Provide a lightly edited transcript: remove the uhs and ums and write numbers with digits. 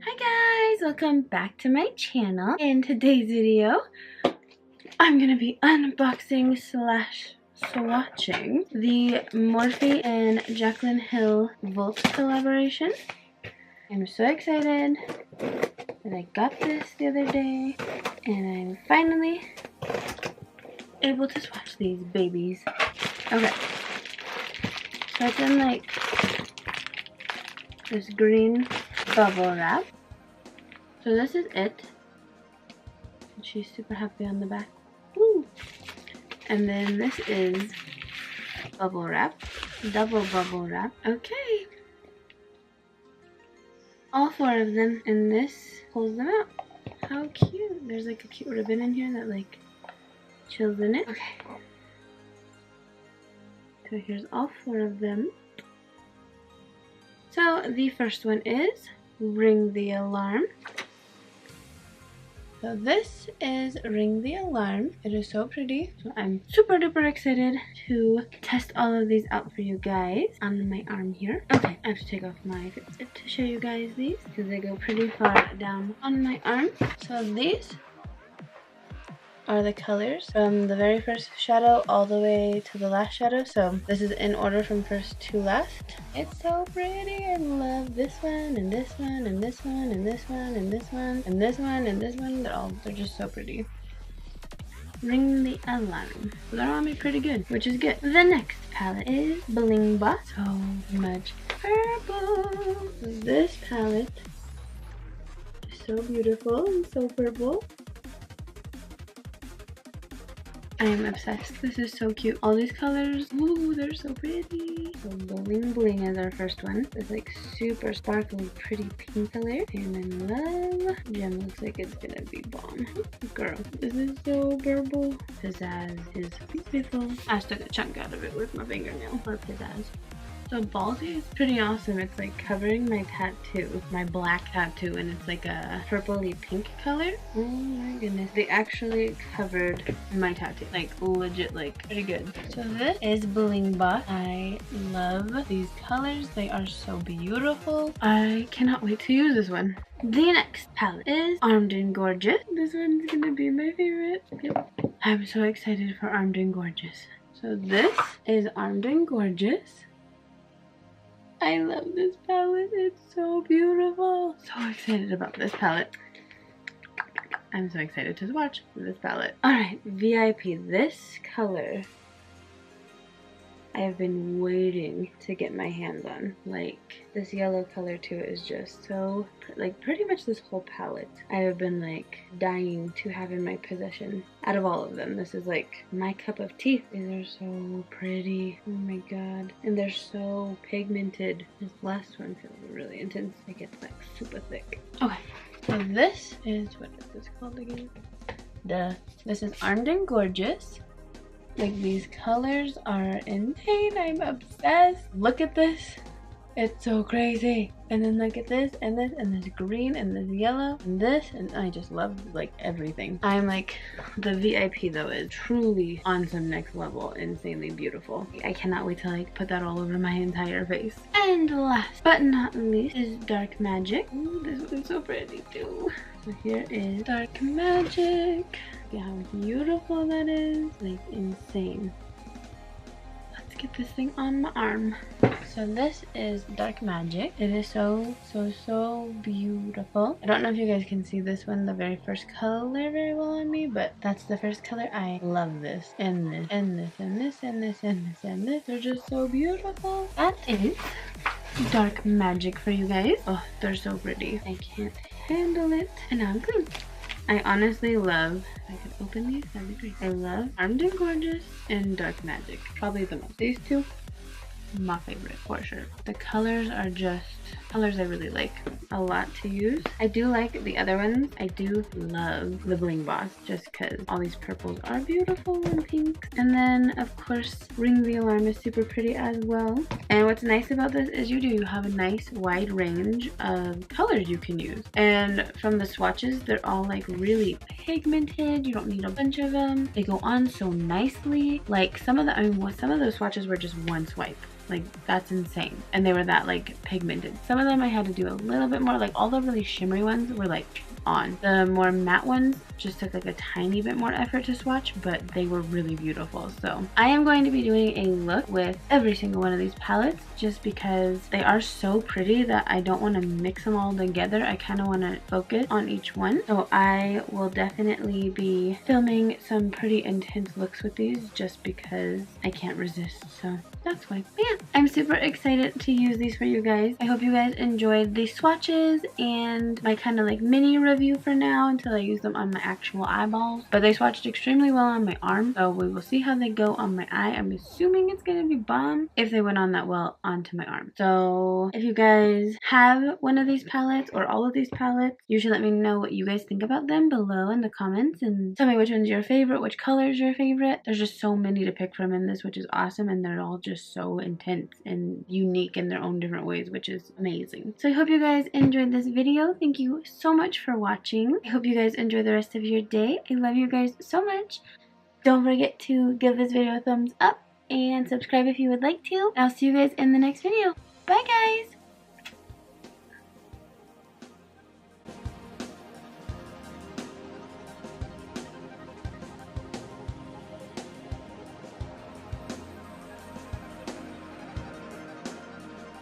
Hi guys, welcome back to my channel. In today's video, I'm gonna be unboxing slash swatching the Morphe and Jaclyn Hill Volt collaboration. I'm so excited that I got this the other day and I'm finally able to swatch these babies. Okay, so it's in like this green bubble wrap. So this is it. And she's super happy on the back. Woo! And then this is bubble wrap. Double bubble wrap. Okay. All four of them, and this pulls them out. How cute. There's like a cute ribbon in here that like chills in it. Okay. So here's all four of them. So the first one is Ring the Alarm. So this is Ring the Alarm. It is so pretty. So I'm super duper excited to test all of these out for you guys on my arm here. Okay, I have to take off my Fitbit to show you guys these because they go pretty far down on my arm. So these are the colors from the very first shadow all the way to the last shadow. So this is in order from first to last. It's so pretty. I love this one and this one and this one and this one and this one and this one and this one. They're just so pretty. Ring the Alarm. They're on me pretty good, which is good. The next palette is Bling Boss. So much purple. This palette is so beautiful and so purple. I am obsessed. This is so cute. All these colors, ooh, they're so pretty. So Bling Bling is our first one. It's like super sparkly, pretty pink color. And in love. Gem looks like it's gonna be bomb. Girl, this is so purple. Pizzazz is beautiful. I just took a chunk out of it with my fingernail for pizzazz. So Ballsy is pretty awesome. It's like covering my tattoo, my black tattoo, and it's like a purpley pink color. Oh my goodness. They actually covered my tattoo. Like legit, like pretty good. So this is Bling Boss. I love these colors. They are so beautiful. I cannot wait to use this one. The next palette is Armed and Gorgeous. This one's gonna be my favorite. Yep. I'm so excited for Armed and Gorgeous. So this is Armed and Gorgeous. I love this palette. It's so beautiful. So excited about this palette. I'm so excited to swatch this palette. Alright, VIP. This color I have been waiting to get my hands on. Like, this yellow color too is just so, like, pretty much this whole palette I have been like dying to have in my possession. Out of all of them, this is like my cup of tea. These are so pretty. Oh my god. And they're so pigmented. This last one feels really intense. Like, it's like super thick. Okay, so this is, what is this called again? This is Armed and Gorgeous. Like, these colors are insane. I'm obsessed. Look at this. It's so crazy. And then look at this and this and this green and this yellow and this, and I just love like everything. I'm like, the VIP though is truly on some next level, insanely beautiful. I cannot wait to like put that all over my entire face. And last but not least is Dark Magic. Ooh, this one's so pretty too. So here is Dark Magic. Look at how beautiful that is. Like, insane. Let's get this thing on my arm. So this is Dark Magic. It is so beautiful. I don't know if you guys can see this one, the very first color very well on me, but that's the first color. I love this and this and this and this and this and this and this. They're just so beautiful. That is Dark Magic for you guys. Oh, they're so pretty. I can't handle it. And now I'm clean. I honestly love, if I could open these, that'd be great. I love Armed and Gorgeous and Dark Magic. Probably the most. These two, my favorite for sure. The colors are just colors I really like a lot to use. I do like the other ones. I do love the Bling Boss just because all these purples are beautiful and pinks. And then of course Ring the Alarm is super pretty as well. And what's nice about this is you have a nice wide range of colors you can use. And from the swatches, they're all like really pigmented. You don't need a bunch of them. They go on so nicely. Like some of those swatches were just one swipe. like, that's insane. And they were that like pigmented. Some of them I had to do a little bit more, like all the really shimmery ones were like on. The more matte ones just took like a tiny bit more effort to swatch, but they were really beautiful. So I am going to be doing a look with every single one of these palettes just because they are so pretty that I don't want to mix them all together. I kind of want to focus on each one. So I will definitely be filming some pretty intense looks with these just because I can't resist. So that's why. But yeah, I'm super excited to use these for you guys. I hope you guys enjoyed the swatches and my kind of like mini review for now until I use them on my actual eyeballs. But they swatched extremely well on my arm, so we will see how they go on my eye. I'm assuming it's gonna be bomb if they went on that well onto my arm. So if you guys have one of these palettes or all of these palettes, you should let me know what you guys think about them below in the comments and tell me which one's your favorite, which color is your favorite. There's just so many to pick from in this, which is awesome, and they're all just so intense and unique in their own different ways, which is amazing. So I hope you guys enjoyed this video. Thank you so much for watching. I hope you guys enjoy the rest of your day. I love you guys so much. Don't forget to give this video a thumbs up and subscribe if you would like to. I'll see you guys in the next video. Bye guys!